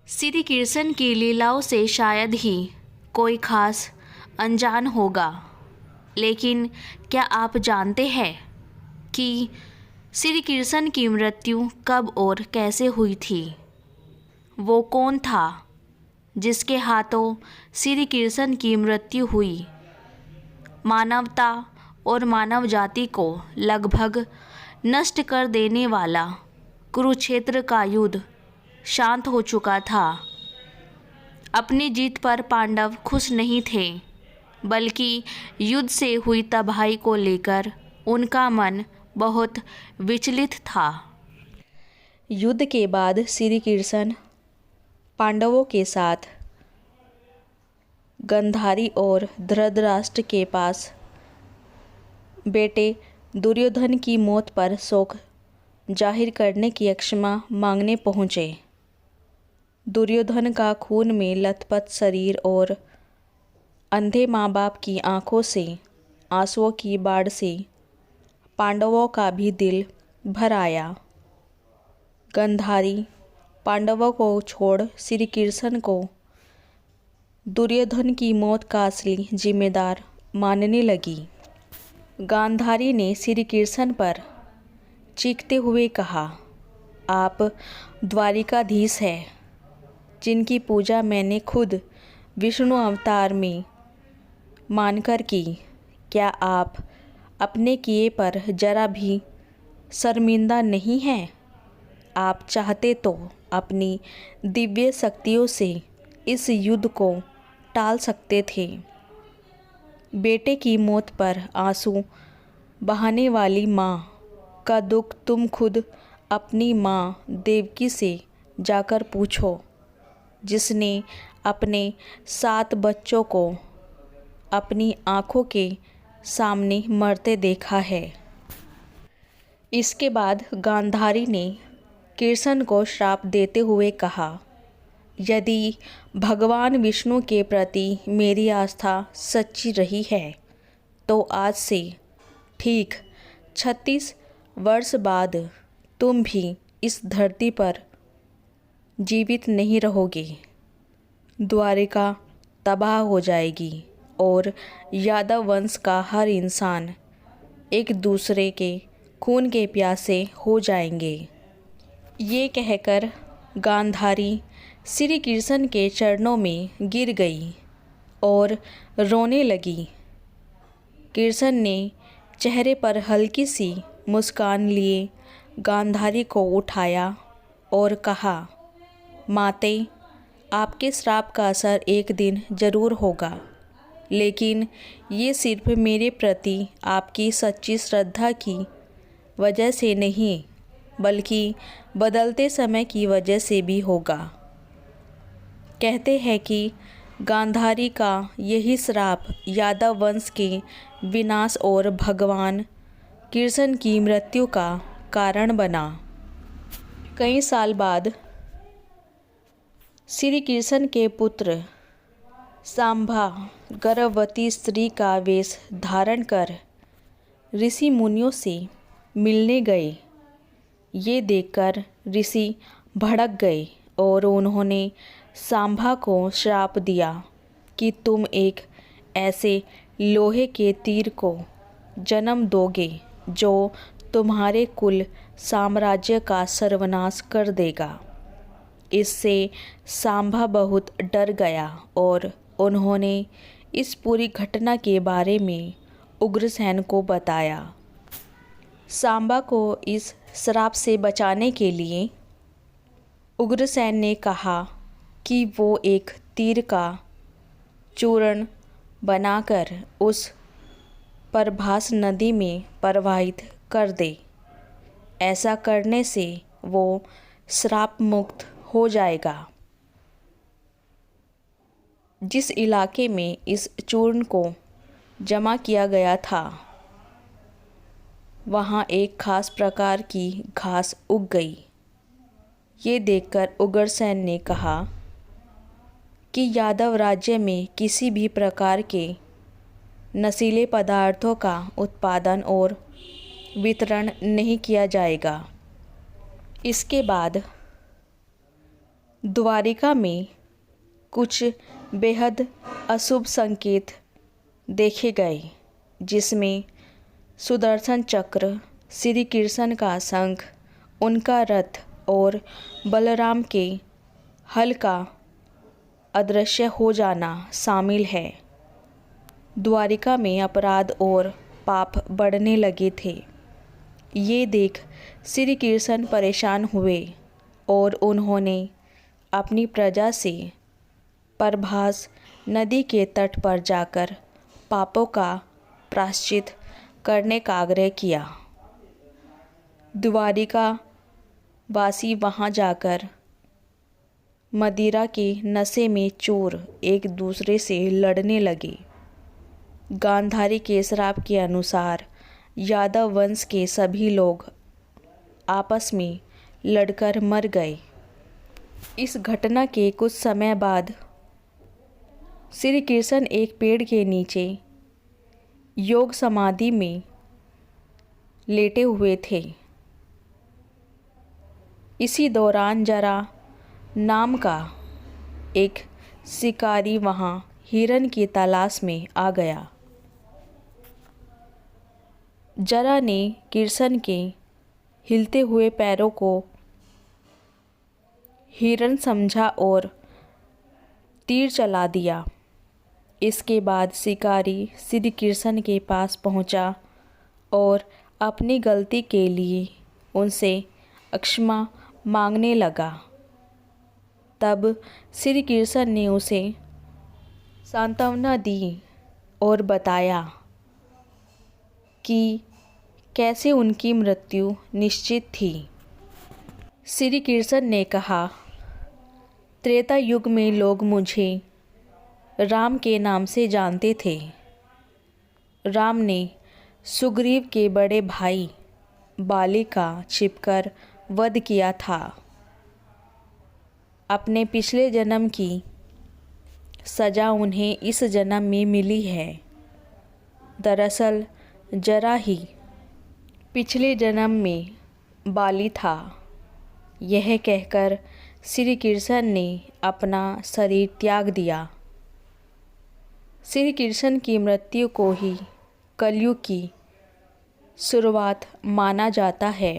श्री कृष्ण की लीलाओं से शायद ही कोई खास अनजान होगा, लेकिन क्या आप जानते हैं कि श्री कृष्ण की मृत्यु कब और कैसे हुई थी? वो कौन था जिसके हाथों श्री कृष्ण की मृत्यु हुई? मानवता और मानव जाति को लगभग नष्ट कर देने वाला कुरुक्षेत्र का युद्ध शांत हो चुका था। अपनी जीत पर पांडव खुश नहीं थे, बल्कि युद्ध से हुई तबाही को लेकर उनका मन बहुत विचलित था। युद्ध के बाद श्री कृष्ण पांडवों के साथ गांधारी और धृतराष्ट्र के पास बेटे दुर्योधन की मौत पर शोक जाहिर करने की क्षमा मांगने पहुँचे। दुर्योधन का खून में लथपथ शरीर और अंधे माँ बाप की आंखों से आंसुओं की बाढ़ से पांडवों का भी दिल भर आया। गांधारी पांडवों को छोड़ श्री कृष्ण को दुर्योधन की मौत का असली जिम्मेदार मानने लगी। गांधारी ने श्री कृष्ण पर चीखते हुए कहा, आप द्वारिकाधीश हैं, जिनकी पूजा मैंने खुद विष्णु अवतार में मानकर की। क्या आप अपने किए पर जरा भी शर्मिंदा नहीं हैं? आप चाहते तो अपनी दिव्य शक्तियों से इस युद्ध को टाल सकते थे। बेटे की मौत पर आंसू बहाने वाली माँ का दुख तुम खुद अपनी माँ देवकी से जाकर पूछो, जिसने अपने 7 बच्चों को अपनी आँखों के सामने मरते देखा है। इसके बाद गांधारी ने कृष्ण को श्राप देते हुए कहा, यदि भगवान विष्णु के प्रति मेरी आस्था सच्ची रही है तो आज से ठीक 36 वर्ष बाद तुम भी इस धरती पर जीवित नहीं रहोगे। द्वारिका तबाह हो जाएगी और यादव वंश का हर इंसान एक दूसरे के खून के प्यासे हो जाएंगे। ये कहकर गांधारी श्री कृष्ण के चरणों में गिर गई और रोने लगी। कृष्ण ने चेहरे पर हल्की सी मुस्कान लिए गांधारी को उठाया और कहा, माते, आपके श्राप का असर एक दिन ज़रूर होगा, लेकिन ये सिर्फ मेरे प्रति आपकी सच्ची श्रद्धा की वजह से नहीं, बल्कि बदलते समय की वजह से भी होगा। कहते हैं कि गांधारी का यही श्राप यादव वंश के विनाश और भगवान कृष्ण की मृत्यु का कारण बना। कई साल बाद श्री कृष्ण के पुत्र सांभा गर्भवती स्त्री का वेश धारण कर ऋषि मुनियों से मिलने गए। ये देखकर ऋषि भड़क गए और उन्होंने सांभा को श्राप दिया कि तुम एक ऐसे लोहे के तीर को जन्म दोगे जो तुम्हारे कुल साम्राज्य का सर्वनाश कर देगा। इससे सांभा बहुत डर गया और उन्होंने इस पूरी घटना के बारे में उग्रसेन को बताया। सांबा को इस श्राप से बचाने के लिए उग्रसेन ने कहा कि वो एक तीर का चूर्ण बनाकर उस प्रभास नदी में प्रवाहित कर दे। ऐसा करने से वो श्राप मुक्त हो जाएगा। जिस इलाके में इस चूर्ण को जमा किया गया था, वहाँ एक खास प्रकार की घास उग गई। ये देखकर उग्रसेन ने कहा कि यादव राज्य में किसी भी प्रकार के नशीले पदार्थों का उत्पादन और वितरण नहीं किया जाएगा। इसके बाद द्वारिका में कुछ बेहद अशुभ संकेत देखे गए, जिसमें सुदर्शन चक्र, श्री कृष्ण का शंख, उनका रथ और बलराम के हल का अदृश्य हो जाना शामिल है। द्वारिका में अपराध और पाप बढ़ने लगे थे। ये देख श्री कृष्ण परेशान हुए और उन्होंने अपनी प्रजा से प्रभास नदी के तट पर जाकर पापों का प्रायश्चित करने का आग्रह किया। द्वारिका वासी वहाँ जाकर मदिरा के नशे में चोर एक दूसरे से लड़ने लगे। गांधारी के श्राप के अनुसार यादव वंश के सभी लोग आपस में लड़कर मर गए। इस घटना के कुछ समय बाद श्री कृष्ण एक पेड़ के नीचे योग समाधि में लेटे हुए थे। इसी दौरान जरा नाम का एक शिकारी वहाँ हिरण की तलाश में आ गया। जरा ने कृष्ण के हिलते हुए पैरों को हिरण समझा और तीर चला दिया। इसके बाद शिकारी श्री कृष्ण के पास पहुंचा और अपनी गलती के लिए उनसे क्षमा मांगने लगा। तब श्री कृष्ण ने उसे सांत्वना दी और बताया कि कैसे उनकी मृत्यु निश्चित थी। श्री कृष्ण ने कहा, त्रेता युग में लोग मुझे राम के नाम से जानते थे। राम ने सुग्रीव के बड़े भाई बाली का छिपकर वध किया था। अपने पिछले जन्म की सज़ा उन्हें इस जन्म में मिली है। दरअसल जरा ही पिछले जन्म में बाली था। यह कहकर श्री कृष्ण ने अपना शरीर त्याग दिया। श्री कृष्ण की मृत्यु को ही कलयुग की शुरुआत माना जाता है।